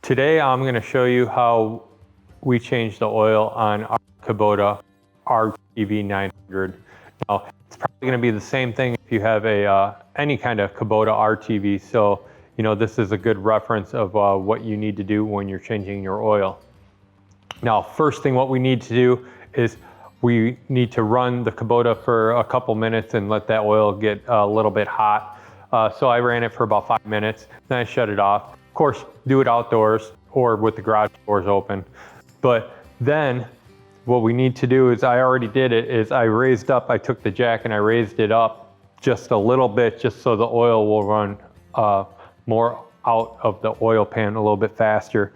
Today I'm going to show you how we change the oil on our Kubota RTV 900. Now it's probably going to be the same thing if you have a any kind of Kubota RTV, so you know this is a good reference of what you need to do when you're changing your oil. Now first thing what we need to do is we need to run the Kubota for a couple minutes and let that oil get a little bit hot. So I ran it for about 5 minutes, then I shut it off. Of course, do it outdoors or with the garage doors open. But then what we need to do is, I already did it, is I took the jack and I raised it up just a little bit, just so the oil will run more out of the oil pan a little bit faster.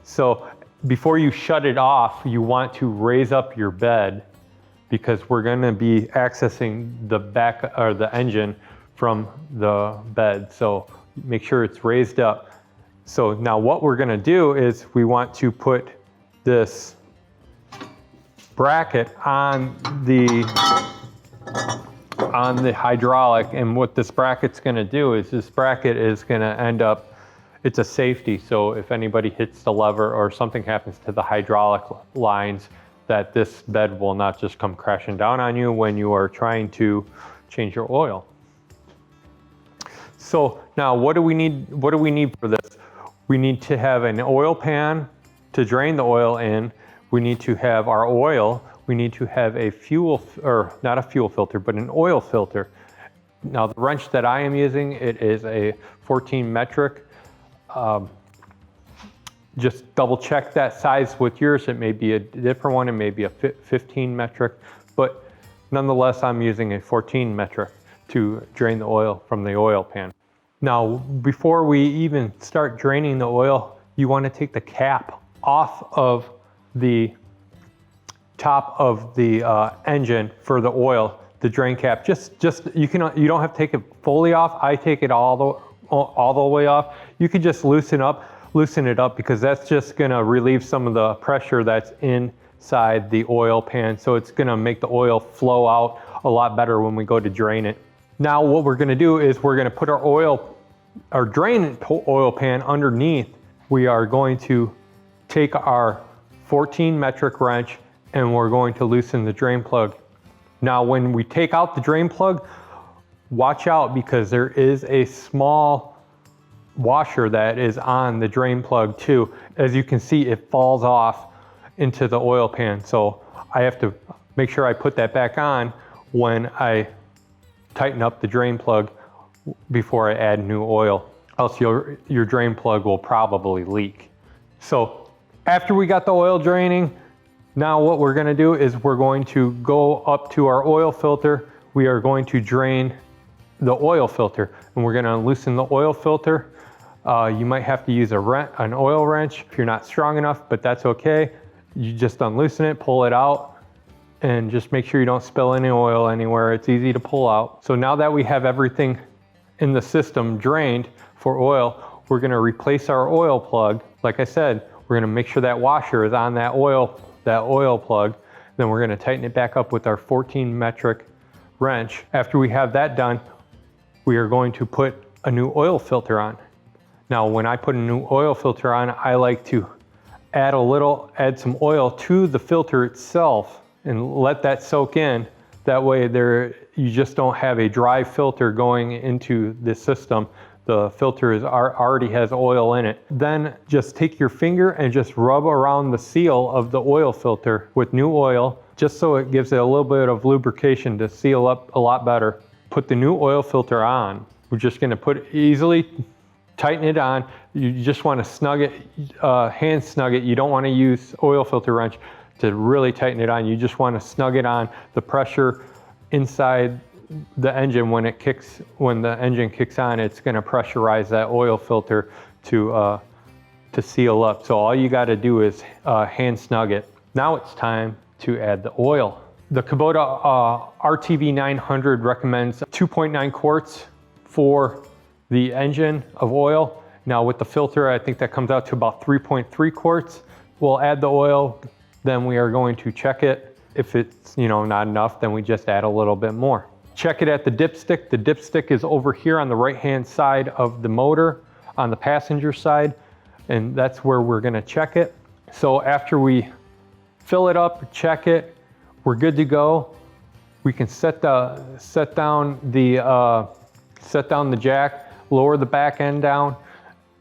So before you shut it off, you want to raise up your bed, because we're going to be accessing the back or the engine from the bed. So make sure it's raised up. So now what we're going to do is we want to put this bracket on the hydraulic, and what this bracket's going to do is this bracket is going to end up, it's a safety, so if anybody hits the lever or something happens to the hydraulic lines, that this bed will not just come crashing down on you when you are trying to change your oil. So now what do we need for this? We need to have an oil pan to drain the oil in. We need to have our oil. We need to have a fuel, or not a fuel filter, but an oil filter. Now the wrench that I am using, it is a 14 metric. Just double check that size with yours. It may be a different one, it may be a 15 metric, but nonetheless I'm using a 14 metric to drain the oil from the oil pan. Now before we even start draining the oil, you want to take the cap off of the top of the engine for the oil, the drain cap. You don't have to take it fully off. I take it all the way off. You can just loosen it up, because that's just going to relieve some of the pressure that's inside the oil pan. So it's going to make the oil flow out a lot better when we go to drain it. Now what we're going to do is we're going to put our drain oil pan underneath. We are going to take our 14 metric wrench and we're going to loosen the drain plug. Now when we take out the drain plug, watch out, because there is a small washer that is on the drain plug too. As you can see, it falls off into the oil pan. So I have to make sure I put that back on when I tighten up the drain plug before I add new oil, else your drain plug will probably leak. So after we got the oil draining, now what we're going to do is we're going to go up to our oil filter. We are going to drain the oil filter, and we're going to loosen the oil filter. You might have to use an oil wrench if you're not strong enough, but that's okay. You just unloosen it, pull it out, and just make sure you don't spill any oil anywhere. It's easy to pull out. So now that we have everything in the system drained for oil, we're going to replace our oil plug. Like I said, we're going to make sure that washer is on that oil plug. Then we're going to tighten it back up with our 14 metric wrench. After we have that done, we are going to put a new oil filter on. Now when I put a new oil filter on, I like to add some oil to the filter itself and let that soak in. That way you just don't have a dry filter going into the system. The filter already has oil in it. Then just take your finger and just rub around the seal of the oil filter with new oil, just so it gives it a little bit of lubrication to seal up a lot better. Put the new oil filter on. We're just going to easily tighten it on. You just want to snug it, hand snug it. You don't want to use oil filter wrench to really tighten it on. You just want to snug it on. The pressure inside the engine, when the engine kicks on, it's going to pressurize that oil filter to seal up. So all you got to do is hand snug it. Now it's time to add the oil. The Kubota RTV 900 recommends 2.9 quarts for the engine of oil. Now with the filter, I think that comes out to about 3.3 quarts. We'll add the oil, then we are going to check it. If it's not enough, then we just add a little bit more. Check it at the dipstick. The dipstick is over here on the right hand side of the motor on the passenger side. and that's where we're gonna check it. So after we fill it up, check it, we're good to go. We can set down the jack, lower the back end down,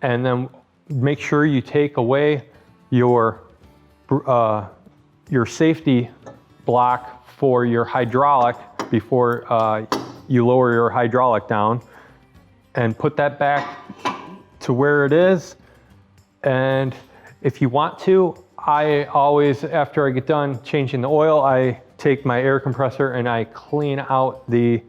and then make sure you take away your safety block for your hydraulic before you lower your hydraulic down, and put that back to where it is. And if you want to, I always, after I get done changing the oil, I take my air compressor and I clean out the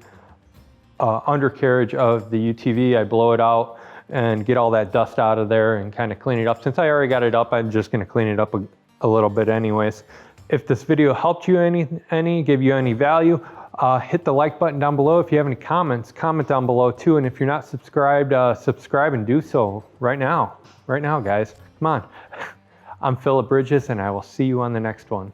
undercarriage of the UTV. I blow it out and get all that dust out of there and kind of clean it up. Since I already got it up, I'm just gonna clean it up a little bit anyways. If this video helped you give you any value, hit the like button down below. If you have any comments, comment down below too. And if you're not subscribed, subscribe and do so right now. Right now, guys, come on. I'm Philip Bridges, and I will see you on the next one.